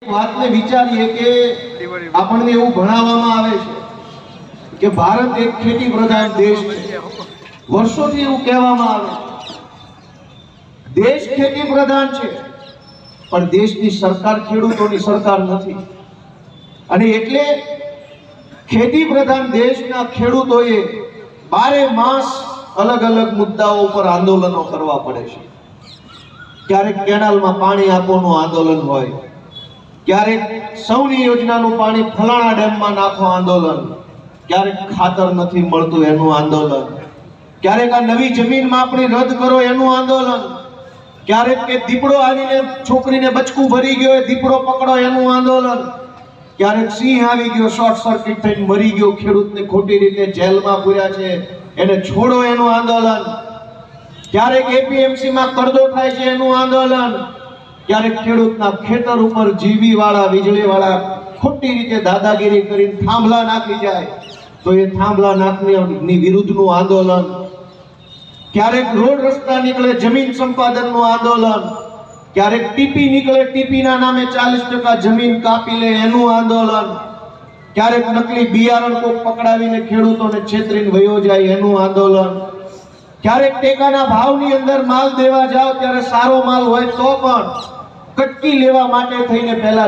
વાતને વિચારીએ કે આપણને એવું ભણાવવામાં આવે છે કે ભારત એક ખેતી પ્રધાન દેશ છે। વર્ષોથી એવું કહેવામાં આવે દેશ ખેતી પ્રધાન છે, પણ દેશની સરકાર ખેડૂતોની સરકાર નથી। અને એટલે ખેતી પ્રધાન દેશના ખેડૂતોએ 12 માસ અલગ અલગ મુદ્દાઓ ઉપર આંદોલનો કરવા પડે છે। ક્યારેક કેનાલમાં પાણી આપવાનું આંદોલન હોય, ક્યારેક સૌની યોજનાનું પાણી ફલાણા ડેમમાં નાખો આંદોલન, ક્યારેક ખાતર નથી મળતું એનું આંદોલન, ક્યારેક આ નવી જમીન માપણી રદ કરો એનું આંદોલન, ક્યારેક કે દીપડો આવીને છોકરીને બચકું ભરી ગયો એ દીપડો પકડો એનું આંદોલન, ક્યારેક સિંહ આવી ગયો શોર્ટ સર્કિટ થઈને મરી ગયો, ખેડૂતને ખોટી રીતે જેલમાં પૂર્યા છે એને છોડો એનું આંદોલન, ક્યારેક એપીએમસી માં કરદો થાય છે એનું આંદોલન, ક્યારેક ખેડૂતના ખેતર ઉપર જીવી વાળા વીજળી વાળા ખોટી રીતે દાદાગીરી કરીને થાંભલા નાખી જાય તો એ થાંભલા નાખની વિરુદ્ધનું આંદોલન, ક્યારેક રોડ રસ્તા નીકળે જમીન સંપાદનનું આંદોલન, ક્યારેક ટીપી નીકળે ટીપીના નામે 40% જમીન કાપી લે એનું આંદોલન, ક્યારેક નકલી બિયારણ કોક પકડાવીને ખેડૂતોને છેતરીને વયો જાય એનું આંદોલન, ક્યારેક ટેકાના ભાવની અંદર માલ દેવા જાવ ત્યારે સારો માલ હોય તો પણ કટકી લેવા માટે થઈને પહેલા